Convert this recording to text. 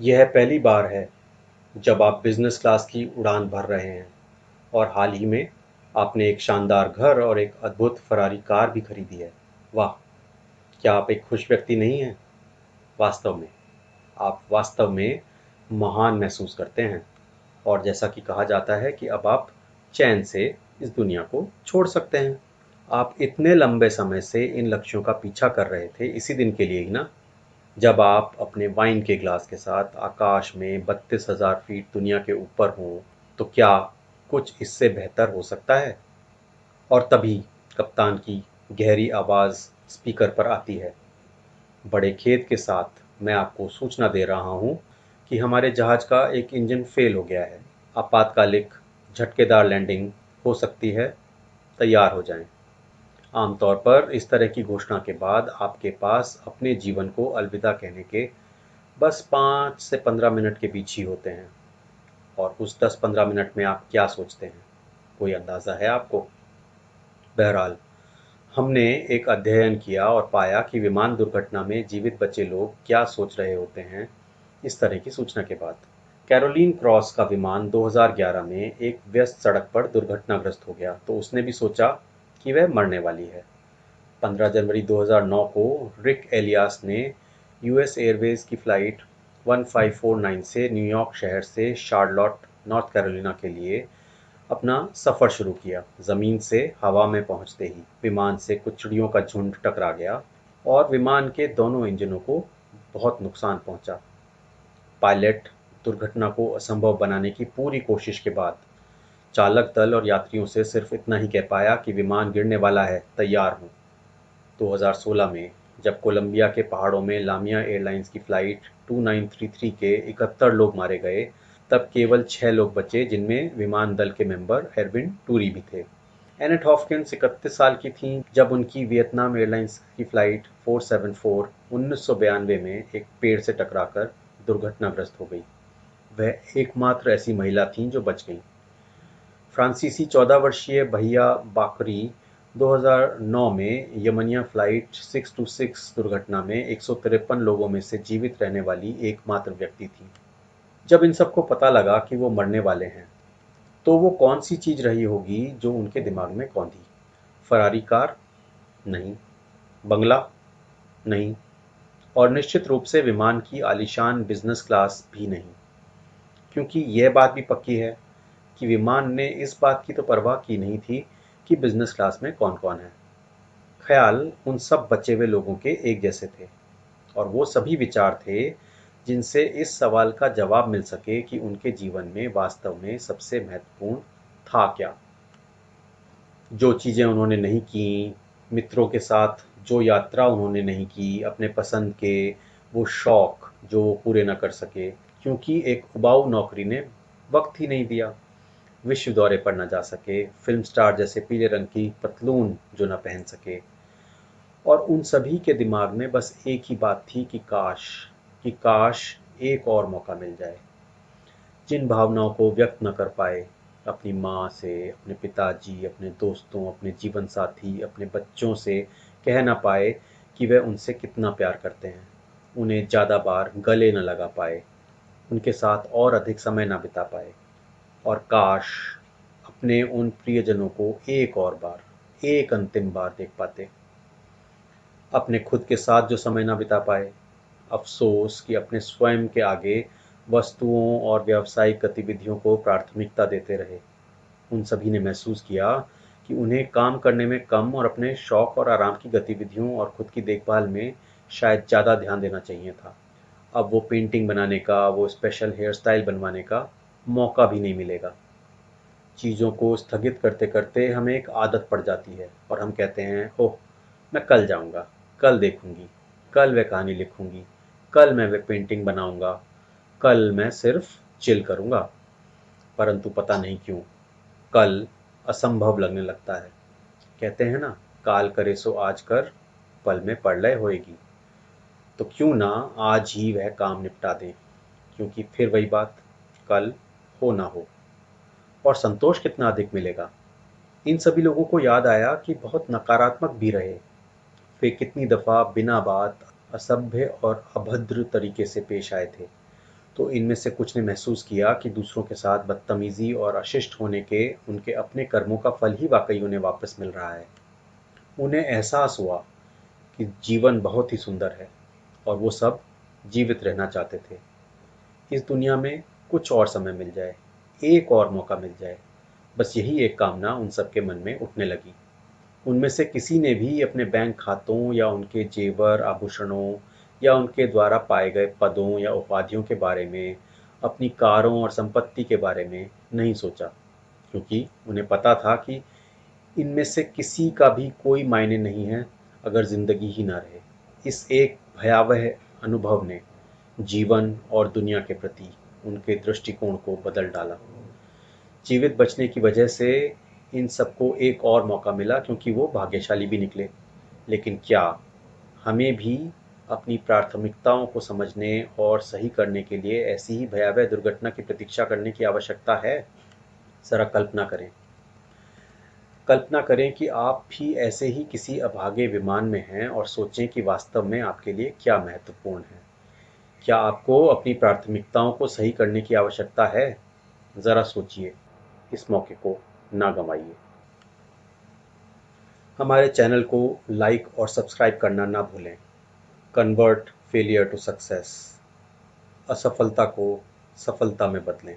यह पहली बार है जब आप बिजनेस क्लास की उड़ान भर रहे हैं और हाल ही में आपने एक शानदार घर और एक अद्भुत फरारी कार भी खरीदी है। वाह! क्या आप एक खुश व्यक्ति नहीं हैं? वास्तव में, आप वास्तव में महान महसूस करते हैं और जैसा कि कहा जाता है कि अब आप चैन से इस दुनिया को छोड़ सकते हैं। आप इतने लंबे समय से इन लक्ष्यों का पीछा कर रहे थे इसी दिन के लिए ही ना? जब आप अपने वाइन के ग्लास के साथ आकाश में 32,000 फीट दुनिया के ऊपर हों, तो क्या कुछ इससे बेहतर हो सकता है? और तभी कप्तान की गहरी आवाज़ स्पीकर पर आती है। बड़े खेद के साथ मैं आपको सूचना दे रहा हूँ कि हमारे जहाज का एक इंजन फेल हो गया है। आपातकालिक झटकेदार लैंडिंग हो सकती है, तैयार हो जाएं। आमतौर पर इस तरह की घोषणा के बाद आपके पास अपने जीवन को अलविदा कहने के बस 5 से 15 मिनट के बीच ही होते हैं। और उस 10-15 मिनट में आप क्या सोचते हैं? कोई अंदाज़ा है आपको? बहरहाल, हमने एक अध्ययन किया और पाया कि विमान दुर्घटना में जीवित बचे लोग क्या सोच रहे होते हैं इस तरह की सूचना के बाद। कैरोलीन क्रॉस का विमान 2011 में एक व्यस्त सड़क पर दुर्घटनाग्रस्त हो गया तो उसने भी सोचा कि वह मरने वाली है। 15 जनवरी 2009 को रिक एलियास ने यूएस एयरवेज की फ़्लाइट 1549 से न्यूयॉर्क शहर से शार्लोट, नॉर्थ कैरोलिना के लिए अपना सफ़र शुरू किया। ज़मीन से हवा में पहुंचते ही विमान से कुछ चिड़ियों का झुंड टकरा गया और विमान के दोनों इंजनों को बहुत नुकसान पहुंचा। पायलट दुर्घटना को असंभव बनाने की पूरी कोशिश के बाद चालक दल और यात्रियों से सिर्फ इतना ही कह पाया कि विमान गिरने वाला है, तैयार हूँ। 2016 में जब कोलंबिया के पहाड़ों में लामिया एयरलाइंस की फ़्लाइट 2933 के 71 लोग मारे गए, तब केवल 6 लोग बचे जिनमें विमान दल के मेंबर एरविन टूरी भी थे। एनेट हॉपकिंस 31 साल की थीं जब उनकी वियतनाम एयरलाइंस की फ़्लाइट 474 1992 में एक पेड़ से टकराकर दुर्घटनाग्रस्त हो गई। वह एकमात्र ऐसी महिला थीं जो बच गईं। फ्रांसीसी 14 वर्षीय भैया बाकरी 2009 में यमनिया फ़्लाइट 626 दुर्घटना में 153 लोगों में से जीवित रहने वाली एकमात्र व्यक्ति थीं। जब इन सबको पता लगा कि वो मरने वाले हैं, तो वो कौन सी चीज़ रही होगी जो उनके दिमाग में कौंधी? Ferrari car? नहीं। बंगला? नहीं। और निश्चित रूप से विमान की आलीशान बिजनेस क्लास भी नहीं। क्योंकि यह बात भी पक्की है कि विमान ने इस बात की तो परवाह की नहीं थी कि बिजनेस क्लास में कौन-कौन है। ख्याल उन सब बचे हुए लोगों के एक जैसे थे और वो सभी विचार थे जिनसे इस सवाल का जवाब मिल सके कि उनके जीवन में वास्तव में सबसे महत्वपूर्ण था क्या। जो चीज़ें उन्होंने नहीं की, मित्रों के साथ जो यात्रा उन्होंने नहीं की, अपने पसंद के वो शौक जो पूरे न कर सके क्योंकि एक उबाऊ नौकरी ने वक्त ही नहीं दिया। विश्व दौरे पर न जा सके, फिल्म स्टार जैसे पीले रंग की पतलून जो न पहन सके। और उन सभी के दिमाग में बस एक ही बात थी कि काश एक और मौका मिल जाए। जिन भावनाओं को व्यक्त न कर पाए, अपनी माँ से, अपने पिताजी, अपने दोस्तों, अपने जीवन साथी, अपने बच्चों से कह ना पाए कि वह उनसे कितना प्यार करते हैं, उन्हें ज़्यादा बार गले न लगा पाए, उनके साथ और अधिक समय ना बिता पाए। और काश अपने उन प्रियजनों को एक और बार, एक अंतिम बार देख पाते। अपने खुद के साथ जो समय ना बिता पाए, अफ़सोस कि अपने स्वयं के आगे वस्तुओं और व्यावसायिक गतिविधियों को प्राथमिकता देते रहे। उन सभी ने महसूस किया कि उन्हें काम करने में कम और अपने शौक और आराम की गतिविधियों और खुद की देखभाल में शायद ज़्यादा ध्यान देना चाहिए था। अब वो पेंटिंग बनाने का, वो स्पेशल हेयर स्टाइल बनवाने का मौका भी नहीं मिलेगा। चीज़ों को स्थगित करते-करते हमें एक आदत पड़ जाती है और हम कहते हैं, ओह! मैं कल जाऊँगा, कल देखूँगी, कल वह कहानी लिखूँगी, कल मैं वह पेंटिंग बनाऊँगा, कल मैं सिर्फ़ चिल करूँगा। परंतु पता नहीं क्यों, कल असंभव लगने लगता है। कहते हैं ना, काल करे सो आज कर, पल में प्रलय होएगी। तो क्यों ना आज ही वह काम निपटा दें, क्योंकि फिर वही बात, कल हो ना हो। और संतोष कितना अधिक मिलेगा। इन सभी लोगों को याद आया कि बहुत नकारात्मक भी रहे। वे कितनी दफ़ा बिना बात असभ्य और अभद्र तरीके से पेश आए थे। तो इनमें से कुछ ने महसूस किया कि दूसरों के साथ बदतमीजी और अशिष्ट होने के उनके अपने कर्मों का फल ही वाकई उन्हें वापस मिल रहा है। उन्हें एहसास हुआ कि जीवन बहुत ही सुंदर है और वो सब जीवित रहना चाहते थे। इस दुनिया में कुछ और समय मिल जाए, एक और मौका मिल जाए, बस यही एक कामना उन सबके मन में उठने लगी। उनमें से किसी ने भी अपने बैंक खातों या उनके जेवर आभूषणों या उनके द्वारा पाए गए पदों या उपाधियों के बारे में, अपनी कारों और संपत्ति के बारे में नहीं सोचा, क्योंकि उन्हें पता था कि इनमें से किसी का भी कोई मायने नहीं है अगर जिंदगी ही ना रहे। इस एक भयावह अनुभव ने जीवन और दुनिया के प्रति उनके दृष्टिकोण को बदल डाला। जीवित बचने की वजह से इन सबको एक और मौका मिला, क्योंकि वो भाग्यशाली भी निकले। लेकिन क्या हमें भी अपनी प्राथमिकताओं को समझने और सही करने के लिए ऐसी ही भयावह दुर्घटना की प्रतीक्षा करने की आवश्यकता है? ज़रा कल्पना करें कि आप भी ऐसे ही किसी अभागे विमान में हैं और सोचें कि वास्तव में आपके लिए क्या महत्वपूर्ण है। क्या आपको अपनी प्राथमिकताओं को सही करने की आवश्यकता है? ज़रा सोचिए, इस मौके को ना गंवाइए। हमारे चैनल को लाइक और सब्सक्राइब करना ना भूलें। Convert failure to success. असफलता को सफलता में बदलें।